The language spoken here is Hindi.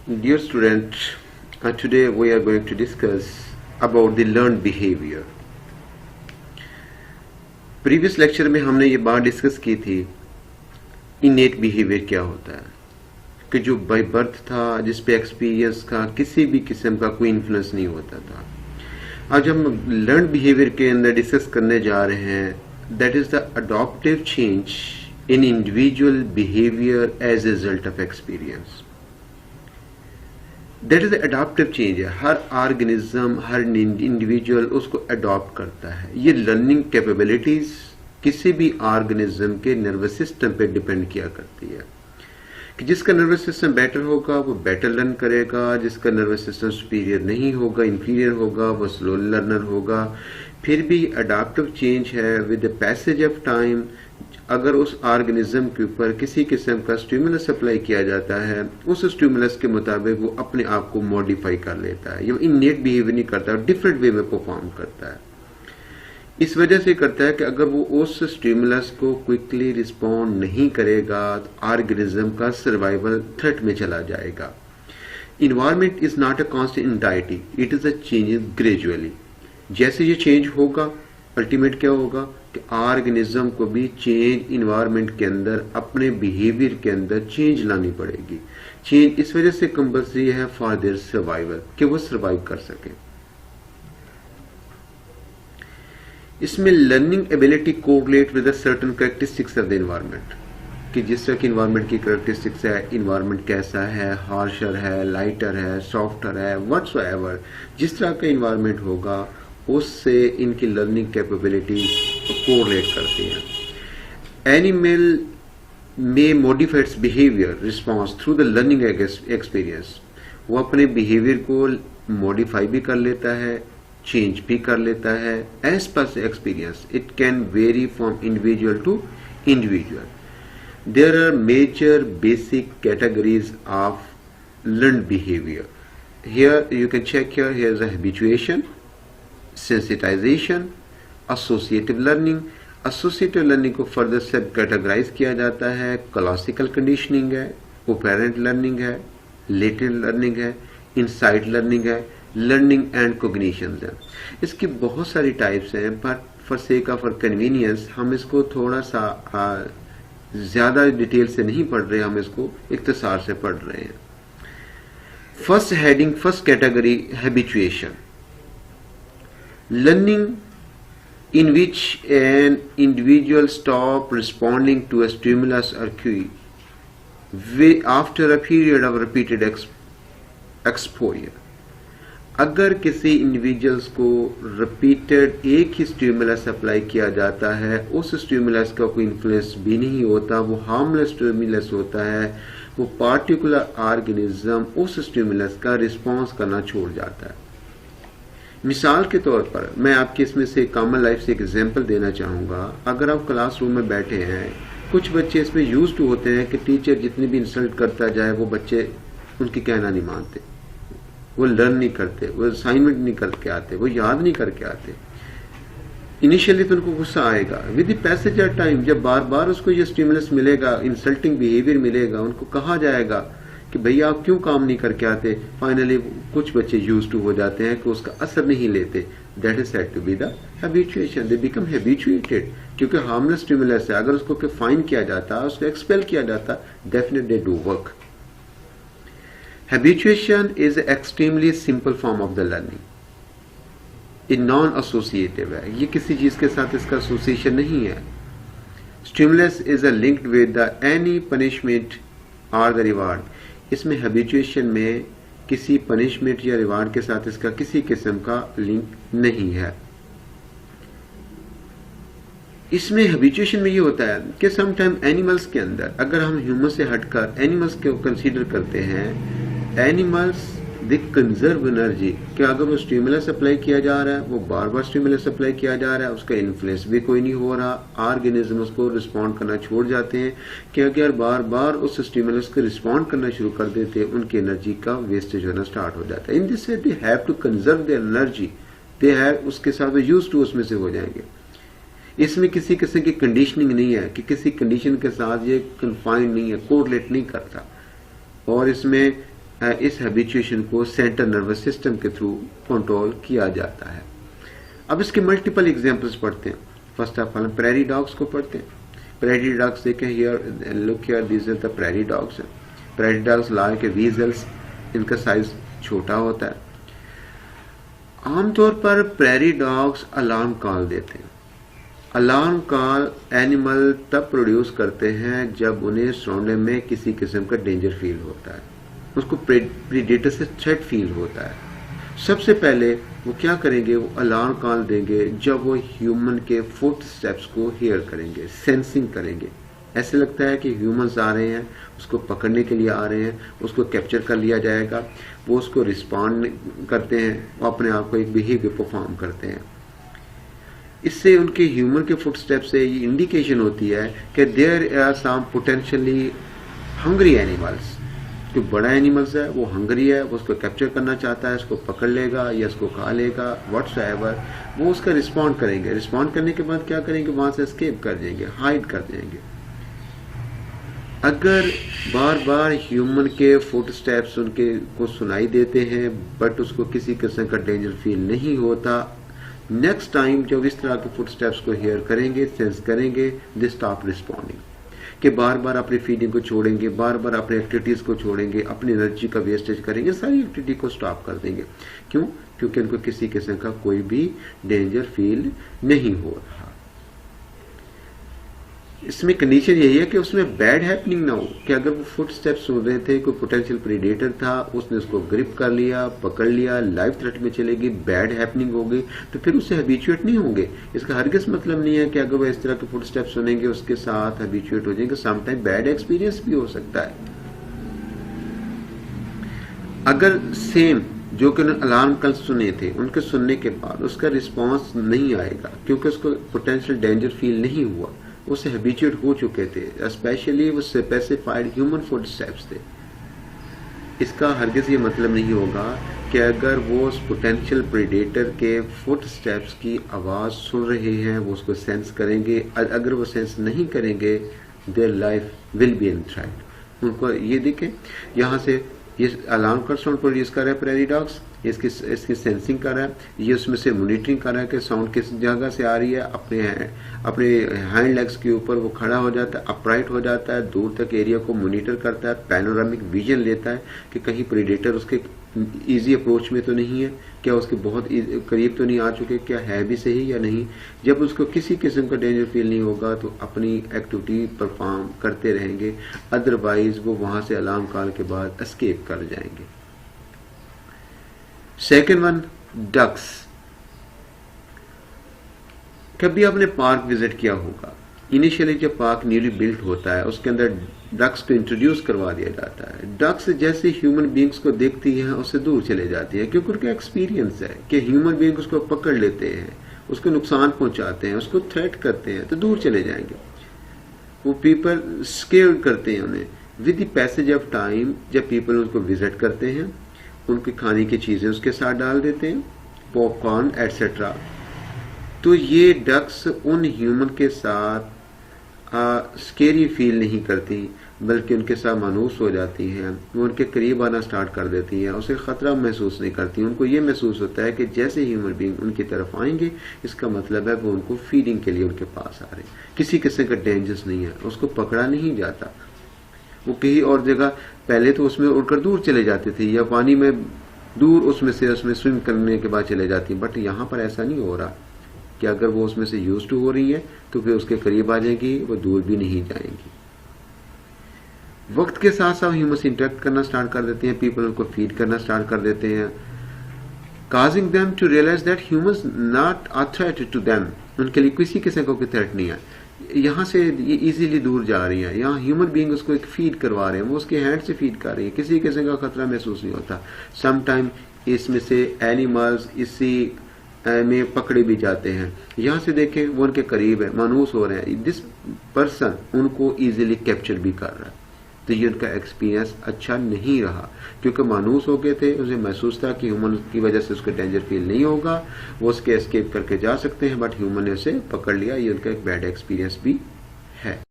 Dear student, today we are going to discuss about the learned behavior. Previous lecture में हमने ये बात डिस्कस की थी इनेट बिहेवियर क्या होता है, कि जो बाय बर्थ था, जिस पे एक्सपीरियंस का किसी भी किस्म का कोई इन्फ्लुएंस नहीं होता था। आज हम लर्न बिहेवियर के अंदर डिस्कस करने जा रहे हैं, that is the adaptive change in individual behaviour as a result of experience. That is adaptive change है, हर ऑर्गेनिज्म, हर इंडिविजुअल उसको अडॉप्ट करता है। ये लर्निंग कैपेबिलिटीज किसी भी ऑर्गेनिज्म के नर्वस सिस्टम पे डिपेंड किया करती है, कि जिसका नर्वस सिस्टम बेटर होगा वो बेटर लर्न करेगा, जिसका नर्वस सिस्टम सुपीरियर नहीं होगा, इंफीरियर होगा, वो स्लो लर्नर होगा। फिर भी अडॉप्टिव चेंज है, with the passage of time अगर उस ऑर्गेनिज्म के ऊपर किसी किस्म का स्टिमुलस अप्लाई किया जाता है, उस स्टिमुलस के मुताबिक वो अपने आप को मॉडिफाई कर लेता है। ये इननेट बिहेवियर नहीं करता, डिफरेंट वे में परफॉर्म करता है। इस वजह से करता है कि अगर वो उस स्टिमुलस को क्विकली रिस्पॉन्ड नहीं करेगा तो ऑर्गेनिज्म का सर्वाइवल थ्रेट में चला जाएगा। Environment is not a constant entity, it is a change gradually. जैसे ये चेंज होगा, अल्टीमेट क्या होगा कि ऑर्गेनिज्म को भी चेंज इन्वायरमेंट के अंदर, अपने बिहेवियर के अंदर चेंज लानी पड़ेगी। चेंज इस वजह से कंपल्सरी है फॉर देयर सर्वाइवल, कि वो सर्वाइव कर सके। इसमें learning ability correlate with certain characteristics of the environment, कि जिस तरह की एनवायरनमेंट की कैरेक्टरिस्टिक्स है, एनवायरनमेंट कैसा है, हार्शर है, लाइटर है, सॉफ्टर है, व्हाटसोएवर, जिस तरह का एनवायरनमेंट होगा उससे इनकी लर्निंग कैपेबिलिटीज कोरिलेट करती हैं। एनिमल में modify it's behaviour response through the learning experience, वो अपने बिहेवियर को मॉडिफाई भी कर लेता है, चेंज भी कर लेता है एज पर experience. It can vary from individual to individual. There are major basic categories of learn behaviour. Here you can check here is habituation, sensitisation, associative learning. Associative learning को फर्दर सब कैटेगराइज किया जाता है। क्लासिकल कंडीशनिंग है, ओपेरेंट लर्निंग है, लेटेंट लर्निंग है, इनसाइट लर्निंग है, लर्निंग एंड कॉग्निशन है। इसकी बहुत सारी टाइप्स हैं, but for sake of convenience हम इसको थोड़ा सा ज्यादा डिटेल से नहीं पढ़ रहे, हम इसको इख्तिसार से पढ़ रहे हैं। First heading, first category, habituation. Learning in which an individual stop responding to a stimulus or cue after a period of repeated exposure। अगर किसी इंडिविजुअल्स को रिपीटेड एक ही स्टिमुलस अप्लाई किया जाता है, उस स्टिमुलस का कोई इन्फ्लुएंस भी नहीं होता, वो हार्मलेस स्टिमुलस होता है, वो पार्टिकुलर ऑर्गेनिज्म उस स्टिमुलस का रिस्पॉन्स करना छोड़ जाता है। मिसाल के तौर पर मैं आपकी इसमें से कॉमन लाइफ से एक एग्जांपल देना चाहूंगा। अगर आप क्लासरूम में बैठे हैं, कुछ बच्चे इसमें यूज टू होते हैं कि टीचर जितनी भी इंसल्ट करता जाए वो बच्चे उनकी कहना नहीं मानते, वो लर्न नहीं करते, वो असाइनमेंट नहीं करके आते, वो याद नहीं करके आते। इनिशियली तो उनको गुस्सा आएगा, with the passage of time जब बार बार उसको ये स्टिमुलस मिलेगा, इंसल्टिंग बिहेवियर मिलेगा, उनको कहा जाएगा कि भैया आप क्यों काम नहीं करके आते। फाइनली कुछ बच्चे यूज टू हो जाते हैं कि उसका असर नहीं लेते। That is said to be the habituation, they become habituated, क्योंकि हार्मलेस स्टिमुलस है। अगर उसको फाइन किया जाता, उसको एक्सपेल किया जाता, definitely do work. Habituation is extremely simple form of the learning. ये नॉन एसोसिएटिव है, ये किसी चीज के साथ इसका एसोसिएशन नहीं है। Stimulus is a linked with the any punishment और द रिवार्ड। इसमें हैबिचुएशन में किसी पनिशमेंट या रिवार्ड के साथ इसका किसी किस्म का लिंक नहीं है। इसमें हैबिचुएशन में ये होता है कि समटाइम एनिमल्स के अंदर, अगर हम ह्यूमन से हटकर एनिमल्स को कंसीडर करते हैं, एनिमल्स दे कंजर्व एनर्जी, कि अगर वो स्टिमुलस अप्लाई किया जा रहा है, वो बार बार स्टिमुलस अप्लाई किया जा रहा है, उसका इन्फ्लुएंस भी कोई नहीं हो रहा, ऑर्गेनिज्म उसको रिस्पॉन्ड करना छोड़ जाते हैं, कि अगर बार बार उस स्टिमुलस को रिस्पॉन्ड करना शुरू कर देते हैं, उनकी एनर्जी का वेस्टेज होना स्टार्ट हो जाता है। In this way they have to conserve their energy, they have, उसके साथ यूज टू उसमें से हो जाएंगे। इसमें किसी किस्म की कंडीशनिंग नहीं है, कि किसी कंडीशन के साथ ये कन्फाइंड नहीं है, कोरिलेट नहीं करता। और इसमें इस हैबिचुएशन को सेंट्रल नर्वस सिस्टम के थ्रू कंट्रोल किया जाता है। अब इसके मल्टीपल एग्जांपल्स पढ़ते हैं। First of all prairie dogs को पढ़ते हैं। प्रेरी डॉग्स देखें, here look here, this is the prairie dogs. Prairie dogs like weasels, इनका साइज छोटा होता है। आमतौर पर प्रेरी डॉग्स अलार्म कॉल देते हैं। अलार्म कॉल एनिमल तब प्रोड्यूस करते हैं जब उन्हें सराउंडिंग में किसी किस्म का डेंजर फील होता है, उसको प्रीडेटर से थ्रेट फील होता है। सबसे पहले वो क्या करेंगे, वो अलार्म कॉल देंगे जब वो ह्यूमन के फुट स्टेप्स को हियर करेंगे, सेंसिंग करेंगे। ऐसे लगता है कि ह्यूमंस आ रहे हैं, उसको पकड़ने के लिए आ रहे हैं, उसको कैप्चर कर लिया जाएगा। वो उसको रिस्पॉन्ड करते हैं, वो अपने आप को एक बिहेवियर परफॉर्म करते हैं। इससे उनके ह्यूमन के फुट स्टेप से ये इंडिकेशन होती है कि there are some potentially hungry animals. जो बड़ा एनिमल्स है वो हंग्री है, वो उसको कैप्चर करना चाहता है, उसको पकड़ लेगा या उसको खा लेगा, व्हाट्सएवर। वो उसका रिस्पॉन्ड करेंगे। रिस्पॉन्ड करने के बाद क्या करेंगे, वहां से एस्केप कर जाएंगे, हाइड कर जाएंगे। अगर बार बार ह्यूमन के फुट स्टेप्स उनके को सुनाई देते हैं बट उसको किसी किस्म का डेंजर फील नहीं होता, नेक्स्ट टाइम जब इस तरह के फुट स्टेप्स को हियर करेंगे, सेंस करेंगे, दे स्टॉप रिस्पॉन्डिंग। कि बार बार अपनी फीडिंग को छोड़ेंगे, बार बार अपनी एक्टिविटीज को छोड़ेंगे, अपनी एनर्जी का वेस्टेज करेंगे, सारी एक्टिविटी को स्टॉप कर देंगे। क्यों? क्योंकि उनको किसी किस्म का कोई भी डेंजर फील नहीं हो रहा। इसमें कंडीशन यही है कि उसमें बैड हैपनिंग ना हो, कि अगर वो फुट स्टेप्स सुन रहे थे, कोई पोटेंशियल प्रीडेटर था, उसने उसको ग्रिप कर लिया, पकड़ लिया, लाइफ थ्रेट में चलेगी, बैड हैपनिंग हो गई, तो फिर उससे हैबिचुएट नहीं होंगे। इसका हरगिज मतलब नहीं है कि अगर वो इस तरह के फुट स्टेप्स सुनेंगे उसके साथ हैबिचुएट हो जाएंगे। समटाइम बैड एक्सपीरियंस भी हो सकता है। अगर सेम जो कि उन्होंने अलार्म कल सुने थे, उनके सुनने के बाद उसका रिस्पॉन्स नहीं आएगा क्योंकि उसको पोटेंशियल डेंजर फील नहीं हुआ, उससे हैबिचुएट हो चुके थे, स्पेशली वो स्पेसिफाइड ह्यूमन फुट स्टेप्स थे। इसका हरगिज ये मतलब नहीं होगा कि अगर वो उस पोटेंशियल प्रेडेटर के फुट स्टेप्स की आवाज सुन रहे हैं वो उसको सेंस करेंगे। अगर वो सेंस नहीं करेंगे, their life will be in threat. उनको ये देखें, यहाँ से ये अलार्म का साउंड प्रोड्यूस कर रहा है प्रेरी डॉग्स, इसकी सेंसिंग कर रहा है, ये उसमें से मॉनिटरिंग कर रहा है कि साउंड किस जगह से आ रही है। अपने हैंड लेग्स के ऊपर वो खड़ा हो जाता है, अपराइट हो जाता है, दूर तक एरिया को मॉनिटर करता है, पैनोरामिक विजन लेता है कि कहीं प्रीडेटर उसके इजी अप्रोच में तो नहीं है, क्या उसके बहुत करीब तो नहीं आ चुके, क्या है भी सही या नहीं। जब उसको किसी किस्म का डेंजर फील नहीं होगा तो अपनी एक्टिविटी परफॉर्म करते रहेंगे, अदरवाइज वो वहां से अलार्म कॉल के बाद एस्केप कर जाएंगे। Second one, ducks. कभी आपने पार्क विजिट किया होगा, इनिशियली जब पार्क न्यूली बिल्ट होता है उसके अंदर डक्स को इंट्रोड्यूस करवा दिया जाता है। डक्स जैसे ह्यूमन बींग्स को देखती हैं उससे दूर चले जाती है क्योंकि उनका एक्सपीरियंस है कि ह्यूमन बींग उसको पकड़ लेते हैं, उसको नुकसान पहुंचाते हैं, उसको थ्रेट करते हैं तो दूर चले जाएंगे। वो पीपल स्केयर करते हैं उन्हें। With the passage of time जब पीपल उनको विजिट करते हैं, उनके खाने की चीजें उसके साथ डाल देते हैं, पॉपकॉर्न एटसेट्रा, तो ये डक्स उन ह्यूमन के साथ स्केरी फील नहीं करती बल्कि उनके साथ मानूस हो जाती हैं। वो उनके करीब आना स्टार्ट कर देती हैं, उसे खतरा महसूस नहीं करती। उनको ये महसूस होता है कि जैसे ह्यूमन बीइंग उनकी तरफ आएंगे इसका मतलब है वो उनको फीडिंग के लिए उनके पास आ रहे हैं। किसी किस्म का डेंजर्स नहीं है, उसको पकड़ा नहीं जाता। वो कहीं और जगह पहले तो उसमें उड़कर दूर चले जाते थे या पानी में दूर उसमें स्विम करने के बाद चले जाती, बट यहाँ पर ऐसा नहीं हो रहा कि अगर वो उसमें से यूज टू हो रही है तो फिर उसके करीब आ जाएगी, वो दूर भी नहीं जाएंगी। वक्त के साथ साथ ह्यूमन से इंटरेक्ट करना स्टार्ट कर देते हैं, पीपल उनको फीड करना स्टार्ट कर देते हैं, causing them to realise that humans not a threat to them. उनके लिए किसी किस्म का कोई थ्रेट नहीं है। यहाँ से ये इजीली दूर जा रही है, यहाँ ह्यूमन बीइंग उसको एक फीड करवा रहे हैं, वो उसके हैंड से फीड कर रही है, किसी किस्म का खतरा महसूस नहीं होता। समटाइम इसमें से एनिमल्स इसी में पकड़े भी जाते हैं। यहाँ से देखें वो उनके करीब है, मानूस हो रहे हैं, दिस पर्सन उनको इजीली कैप्चर भी कर रहा है। तो ये उनका एक्सपीरियंस अच्छा नहीं रहा क्योंकि मानूस हो गए थे, उसे महसूस था कि ह्यूमन की वजह से उसको डेंजर फील नहीं होगा, वो उसके एस्केप करके जा सकते हैं, बट ह्यूमन ने उसे पकड़ लिया। ये उनका एक बैड एक्सपीरियंस भी है।